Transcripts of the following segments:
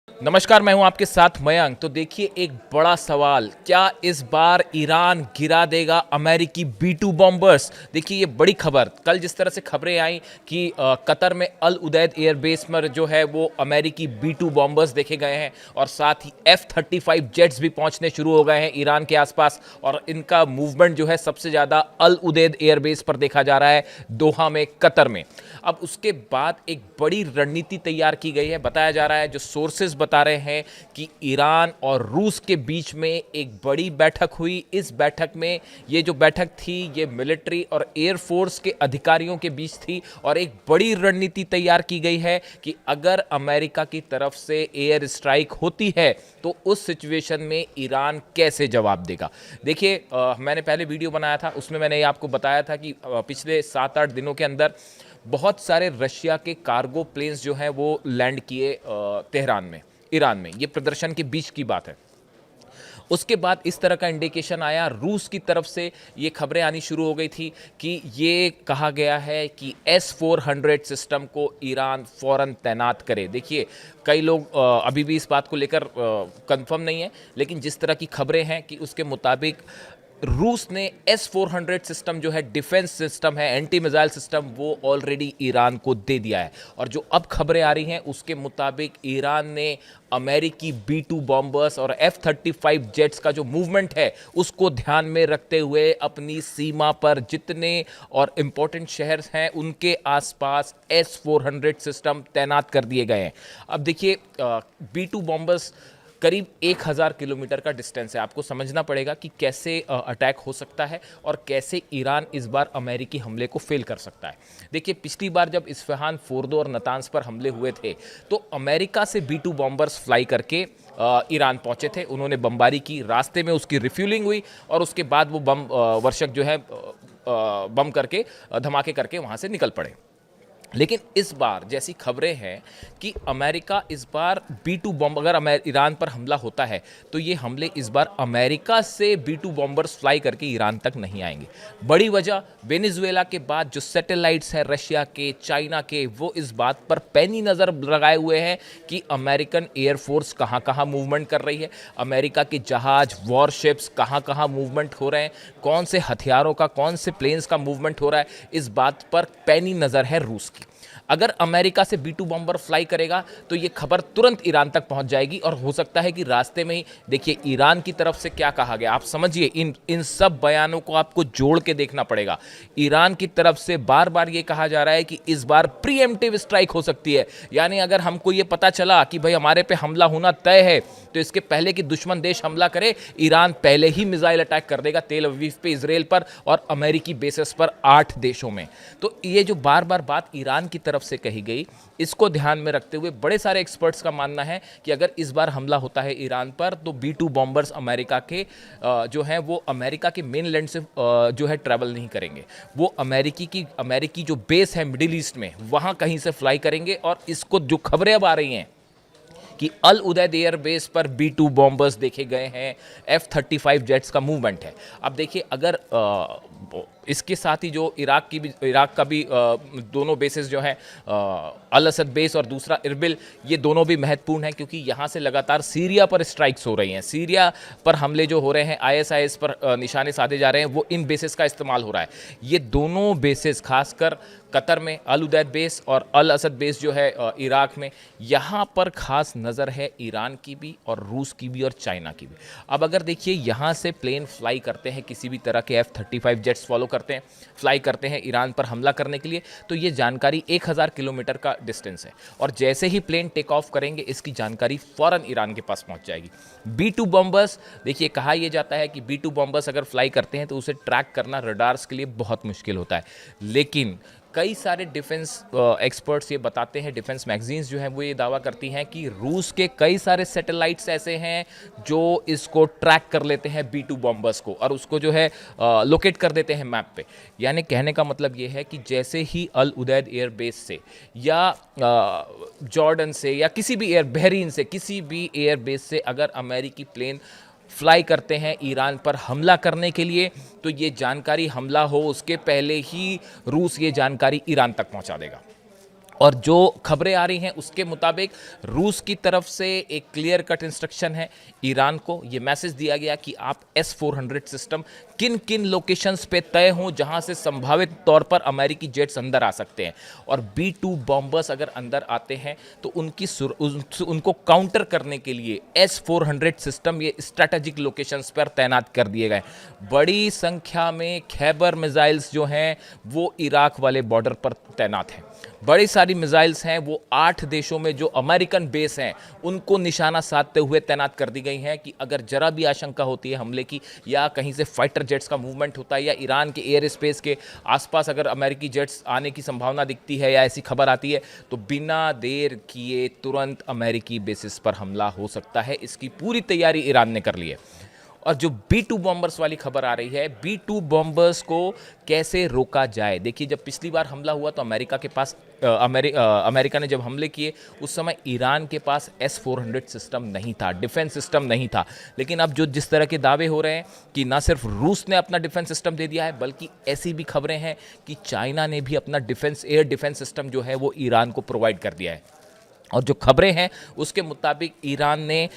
नमस्कार, मैं हूं आपके साथ मयंक। तो देखिए, एक बड़ा सवाल, क्या इस बार ईरान गिरा देगा अमेरिकी B-2 बॉम्बर्स? देखिए, ये बड़ी खबर, कल जिस तरह से खबरें आई कि कतर में अल उदैद एयरबेस पर जो है वो अमेरिकी B-2 बॉम्बर्स देखे गए हैं और साथ ही F-35 जेट्स भी पहुंचने शुरू हो गए हैं ईरान के आसपास। और इनका मूवमेंट जो है सबसे ज़्यादा अल उदैद एयरबेस पर देखा जा रहा है, दोहा में, कतर में। अब उसके बाद एक बड़ी रणनीति तैयार की गई है। बताया जा रहा है, जो सोर्सेज बता रहे हैं कि ईरान और रूस के बीच में एक बड़ी बैठक हुई। इस बैठक में, ये जो बैठक थी, ये मिलिट्री और एयरफोर्स के अधिकारियों के बीच थी और एक बड़ी रणनीति तैयार की गई है कि अगर अमेरिका की तरफ से एयर स्ट्राइक होती है तो उस सिचुएशन में ईरान कैसे जवाब देगा। देखिए, मैंने पहले वीडियो बनाया था, उसमें मैंने आपको बताया था कि पिछले 7-8 दिनों के अंदर बहुत सारे रशिया के कार्गो प्लेन्स जो हैं वो लैंड किए तेहरान में, ईरान में। ये प्रदर्शन के बीच की बात है। उसके बाद इस तरह का इंडिकेशन आया, रूस की तरफ से ये खबरें आनी शुरू हो गई थी कि ये कहा गया है कि S-400 सिस्टम को ईरान फ़ौरन तैनात करे। देखिए, कई लोग अभी भी इस बात को लेकर कंफर्म नहीं है, लेकिन जिस तरह की खबरें हैं कि उसके मुताबिक रूस ने S-400 सिस्टम जो है, डिफेंस सिस्टम है, एंटी मिसाइल सिस्टम, वो ऑलरेडी ईरान को दे दिया है। और जो अब खबरें आ रही हैं उसके मुताबिक ईरान ने अमेरिकी B-2 बॉम्बर्स और F-35 जेट्स का जो मूवमेंट है उसको ध्यान में रखते हुए अपनी सीमा पर जितने और इम्पोर्टेंट शहर हैं उनके आसपास S-400 सिस्टम तैनात कर दिए गए हैं। अब देखिए, B-2 बॉम्बर्स करीब 1000 किलोमीटर का डिस्टेंस है। आपको समझना पड़ेगा कि कैसे अटैक हो सकता है और कैसे ईरान इस बार अमेरिकी हमले को फेल कर सकता है। देखिए, पिछली बार जब इस्फहान, फोर्दो और नतांज पर हमले हुए थे तो अमेरिका से B-2 बॉम्बर्स फ्लाई करके ईरान पहुंचे थे। उन्होंने बमबारी की, रास्ते में उसकी रिफ्यूलिंग हुई और उसके बाद वो बम वर्षक जो है बम करके, धमाके करके वहाँ से निकल पड़े। लेकिन इस बार जैसी खबरें हैं कि अमेरिका इस बार B-2 बॉम्ब, अगर ईरान पर हमला होता है तो ये हमले इस बार अमेरिका से B-2 बॉम्बर्स फ्लाई करके ईरान तक नहीं आएंगे। बड़ी वजह, वेनेजुएला के बाद जो सैटेलाइट्स हैं रशिया के, चाइना के, वो इस बात पर पैनी नज़र लगाए हुए हैं कि अमेरिकन एयरफोर्स कहाँ कहाँ मूवमेंट कर रही है, अमेरिका के जहाज, वॉरशिप्स कहाँ कहाँ मूवमेंट हो रहे हैं, कौन से हथियारों का, कौन से प्लेन्स का मूवमेंट हो रहा है। इस बात पर पैनी नज़र है रूस की। अगर अमेरिका से B-2 बॉम्बर फ्लाई करेगा तो ये खबर तुरंत ईरान तक पहुंच जाएगी और हो सकता है कि रास्ते में ही, देखिए, ईरान की तरफ से क्या कहा गया, आप समझिए, इन सब बयानों को आपको जोड़ के देखना पड़ेगा। ईरान की तरफ से बार बार ये कहा जा रहा है कि इस बार प्रीएम्प्टिव स्ट्राइक हो सकती है, यानी अगर हमको ये पता चला कि भाई हमारे पे हमला होना तय है तो इसके पहले कि दुश्मन देश हमला करे, ईरान पहले ही मिसाइल अटैक कर देगा तेल अवीव पे, इजराइल पर और अमेरिकी बेसेस पर 8 देशों में। तो ये जो बार बार बात ईरान की तरफ से कही गई, इसको ध्यान में रखते हुए बड़े सारे एक्सपर्ट्स का मानना है कि अगर इस बार हमला होता है ईरान पर तो B-2 बॉम्बर्स अमेरिका के जो हैं वो अमेरिका के मेनलैंड से जो है ट्रैवल नहीं करेंगे। वो अमेरिकी जो बेस है मिडिल ईस्ट में, वहाँ कहीं से फ्लाई करेंगे। और इसको जो खबरें अब आ रही हैं कि अल उदैद एयरबेस पर B-2 बॉम्बर्स देखे गए हैं, F-35 जेट्स का मूवमेंट है। अब देखिए, अगर इसके साथ ही जो इराक का भी दोनों बेसेस जो हैं, अल असद बेस और दूसरा इरबिल, ये दोनों भी महत्वपूर्ण हैं क्योंकि यहाँ से लगातार सीरिया पर स्ट्राइक्स हो रही हैं। सीरिया पर हमले जो हो रहे हैं, ISIS पर निशाने साधे जा रहे हैं, वो इन बेसेस का इस्तेमाल हो रहा है। ये दोनों बेसेस, खासकर कतर में अल उदैद बेस और अल असद बेस जो है इराक में, यहाँ पर खास नज़र है ईरान की भी और रूस की भी और चाइना की भी। अब अगर देखिए, यहाँ से प्लेन फ्लाई करते हैं, किसी भी तरह के F-35 जेट्स फॉलो करते हैं, फ्लाई करते हैं ईरान पर हमला करने के लिए, तो ये जानकारी 1000 किलोमीटर का डिस्टेंस है और जैसे ही प्लेन टेक ऑफ करेंगे इसकी जानकारी फ़ौरन ईरान के पास पहुँच जाएगी। B-2 बॉम्बर्स, देखिए, कहा यह जाता है कि B-2 बॉम्बर्स अगर फ्लाई करते हैं तो उसे ट्रैक करना रडार्स के लिए बहुत मुश्किल होता है। लेकिन कई सारे डिफेंस एक्सपर्ट्स ये बताते हैं, डिफेंस मैगजीन्स जो हैं वो ये दावा करती हैं कि रूस के कई सारे सैटेलाइट्स ऐसे हैं जो इसको ट्रैक कर लेते हैं B-2 बॉम्बर्स को और उसको जो है लोकेट कर देते हैं मैप पे। यानी कहने का मतलब ये है कि जैसे ही अल उदैद एयरबेस से या जॉर्डन से या किसी भी बहरीन से, किसी भी एयरबेस से अगर अमेरिकी प्लेन फ्लाई करते हैं ईरान पर हमला करने के लिए, तो ये जानकारी, हमला हो उसके पहले ही रूस ये जानकारी ईरान तक पहुंचा देगा। और जो खबरें आ रही हैं उसके मुताबिक रूस की तरफ से एक क्लियर कट इंस्ट्रक्शन है, ईरान को ये मैसेज दिया गया कि आप S-400 सिस्टम किन किन लोकेशंस पे तय हों जहां से संभावित तौर पर अमेरिकी जेट्स अंदर आ सकते हैं, और B-2 बॉम्बर्स अगर अंदर आते हैं तो उनको काउंटर करने के लिए S-400 सिस्टम ये स्ट्रैटेजिक लोकेशंस पर तैनात कर दिए गए। बड़ी संख्या में खैबर मिसाइल्स जो हैं वो इराक वाले बॉर्डर पर तैनात हैं। बड़ी सारी मिसाइल्स हैं वो 8 देशों में जो अमेरिकन बेस हैं उनको निशाना साधते हुए तैनात कर दी गई हैं कि अगर जरा भी आशंका होती है हमले की, या कहीं से फाइटर जेट्स का मूवमेंट होता है, या ईरान के एयर स्पेस के आसपास अगर अमेरिकी जेट्स आने की संभावना दिखती है या ऐसी खबर आती है, तो बिना देर किए तुरंत अमेरिकी बेसिस पर हमला हो सकता है। इसकी पूरी तैयारी ईरान ने कर ली है। और जो B-2 बॉम्बर्स वाली खबर आ रही है, B-2 बॉम्बर्स को कैसे रोका जाए। देखिए, जब पिछली बार हमला हुआ तो अमेरिका के पास अमेरिका ने जब हमले किए उस समय ईरान के पास S-400 सिस्टम नहीं था, डिफेंस सिस्टम नहीं था। लेकिन अब जो जिस तरह के दावे हो रहे हैं कि ना सिर्फ रूस ने अपना डिफेंस सिस्टम दे दिया है, बल्कि ऐसी भी खबरें हैं कि चाइना ने भी अपना एयर डिफेंस सिस्टम जो है वो ईरान को प्रोवाइड कर दिया है। और जो खबरें हैं उसके मुताबिक ईरान ने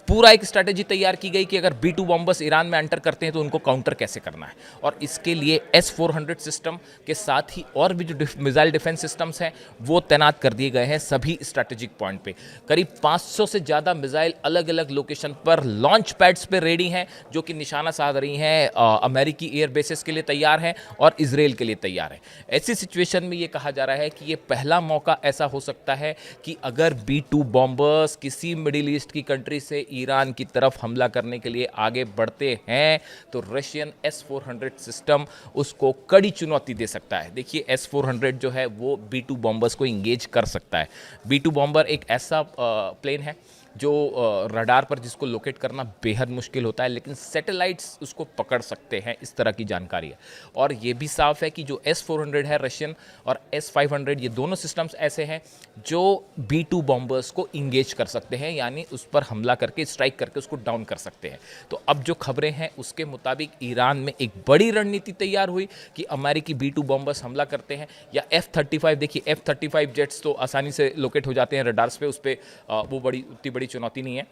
पूरा एक स्ट्रैटेजी तैयार की गई कि अगर B-2 बॉम्बर्स ईरान में एंटर करते हैं तो उनको काउंटर कैसे करना है, और इसके लिए S-400 सिस्टम के साथ ही और भी जो मिसाइल डिफेंस सिस्टम्स हैं वो तैनात कर दिए गए हैं सभी स्ट्रैटेजिक पॉइंट पे। करीब 500 से ज़्यादा मिसाइल अलग अलग लोकेशन पर लॉन्च पैड्स पे रेडी हैं, जो कि निशाना साध रही हैं अमेरिकी एयर बेसिस के लिए तैयार हैं और इसराइल के लिए तैयार हैं। ऐसी सिचुएशन में ये कहा जा रहा है कि ये पहला मौका ऐसा हो सकता है कि अगर B-2 बॉम्बर्स किसी मिडिल ईस्ट की कंट्री से ईरान की तरफ हमला करने के लिए आगे बढ़ते हैं तो रशियन S-400 सिस्टम उसको कड़ी चुनौती दे सकता है। देखिए, S-400 जो है वो B-2 बॉम्बर्स को इंगेज कर सकता है। B-2 बॉम्बर एक ऐसा प्लेन है जो रडार पर जिसको लोकेट करना बेहद मुश्किल होता है, लेकिन सैटेलाइट्स उसको पकड़ सकते हैं, इस तरह की जानकारी है। और ये भी साफ है कि जो S-400 है रशियन और S-500, ये दोनों सिस्टम्स ऐसे हैं जो B-2 बॉम्बर्स को इंगेज कर सकते हैं, यानी उस पर हमला करके स्ट्राइक करके उसको डाउन कर सकते हैं। तो अब जो खबरें हैं उसके मुताबिक ईरान में एक बड़ी रणनीति तैयार हुई कि अमेरिकी B-2 बॉम्बर्स हमला करते हैं या F-35, देखिए F-35 जेट्स तो आसानी से लोकेट हो जाते हैं रडार्स पे, उस पर वो उतनी बड़ी चुनौती नहीं है,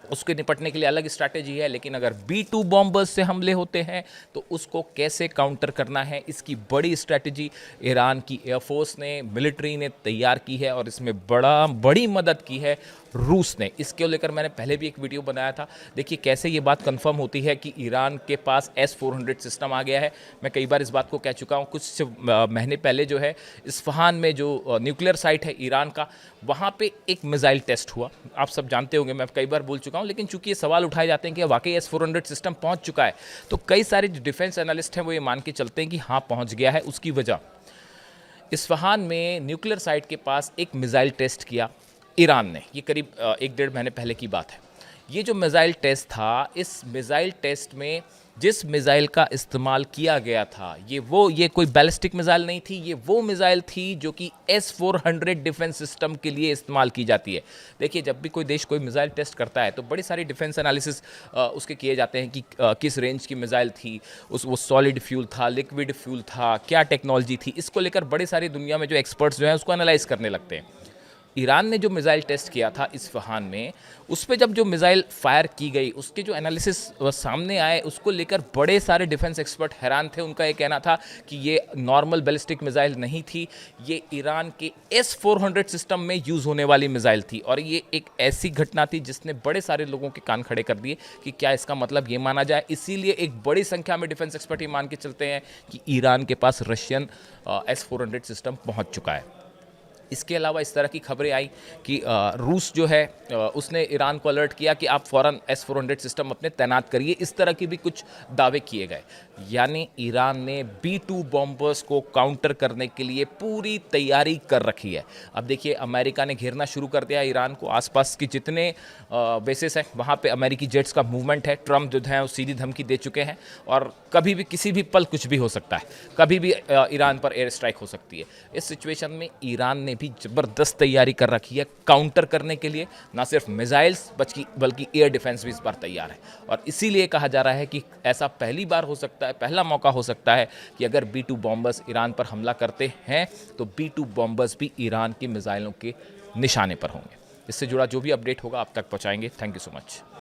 उसके निपटने के लिए अलग स्ट्रैटेजी है। लेकिन अगर B-2 बॉम्बर्स से हमले होते हैं तो उसको कैसे काउंटर करना है, इसकी बड़ी स्ट्रैटेजी ईरान की एयरफोर्स ने, मिलिट्री ने तैयार की है, और इसमें बड़ी मदद की है रूस ने। इसके लेकर मैंने पहले भी एक वीडियो बनाया था। देखिए कैसे ये बात कंफर्म होती है कि ईरान के पास S-400 सिस्टम आ गया है। मैं कई बार इस बात को कह चुका हूँ। कुछ महीने पहले जो है इस्फहान में जो न्यूक्लियर साइट है ईरान का, वहाँ पे एक मिसाइल टेस्ट हुआ। आप सब जानते होंगे, मैं कई बार बोल चुका हूँ, लेकिन चूंकि ये सवाल उठाए जाते हैं कि वाकई S-400 सिस्टम पहुँच चुका है, तो कई सारे जो डिफेंस एनालिस्ट हैं वो ये मान के चलते हैं कि हाँ पहुँच गया है। उसकी वजह, इस्फहान में न्यूक्लियर साइट के पास एक मिसाइल टेस्ट किया ईरान ने। ये करीब 1-1.5 महीने पहले की बात है। ये जो मिसाइल टेस्ट था, इस मिसाइल टेस्ट में जिस मिसाइल का इस्तेमाल किया गया था ये कोई बैलिस्टिक मिसाइल नहीं थी, ये वो मिसाइल थी जो कि S-400 डिफेंस सिस्टम के लिए इस्तेमाल की जाती है। देखिए, जब भी कोई देश कोई मिसाइल टेस्ट करता है तो बड़ी सारी डिफेंस एनालिसिस उसके किए जाते हैं कि किस रेंज की मिसाइल थी, वो सॉलिड फ्यूल था, लिक्विड फ्यूल था, क्या टेक्नोलॉजी थी। इसको लेकर बड़ी सारी दुनिया में जो एक्सपर्ट्स जो हैं उसको एनालाइज करने लगते हैं। ईरान ने जो मिसाइल टेस्ट किया था इस्फहान में, उस पर जब जो मिसाइल फायर की गई उसके जो एनालिसिस सामने आए, उसको लेकर बड़े सारे डिफेंस एक्सपर्ट हैरान थे। उनका ये कहना था कि ये नॉर्मल बैलिस्टिक मिसाइल नहीं थी, ये ईरान के S-400 सिस्टम में यूज़ होने वाली मिसाइल थी। और ये एक ऐसी घटना थी जिसने बड़े सारे लोगों के कान खड़े कर दिए कि क्या इसका मतलब ये माना जाए। इसीलिए एक बड़ी संख्या में डिफेंस एक्सपर्ट ये मान के चलते हैं कि ईरान के पास रशियन S-400 सिस्टम पहुँच चुका है। इसके अलावा इस तरह की खबरें आई कि रूस जो है उसने ईरान को अलर्ट किया कि आप फ़ौरन S-400 सिस्टम अपने तैनात करिए। इस तरह के भी कुछ दावे किए गए। यानी ईरान ने B-2 बॉम्बर्स को काउंटर करने के लिए पूरी तैयारी कर रखी है। अब देखिए, अमेरिका ने घेरना शुरू कर दिया ईरान को। आसपास की जितने बेसिस हैं वहाँ पे अमेरिकी जेट्स का मूवमेंट है। ट्रम्प जो है वो सीधी धमकी दे चुके हैं और कभी भी किसी भी पल कुछ भी हो सकता है, कभी भी ईरान पर एयर स्ट्राइक हो सकती है। इस सिचुएशन में ईरान ने भी ज़बरदस्त तैयारी कर रखी है काउंटर करने के लिए। ना सिर्फ मिसाइल्स बल्कि एयर डिफेंस भी इस बार तैयार है, और इसीलिए कहा जा रहा है कि ऐसा पहली बार हो सकता है, पहला मौका हो सकता है कि अगर B-2 बॉम्बर्स ईरान पर हमला करते हैं तो B-2 बॉम्बर्स भी ईरान की मिसाइलों के निशाने पर होंगे। इससे जुड़ा जो भी अपडेट होगा आप तक पहुंचाएंगे। Thank you so much.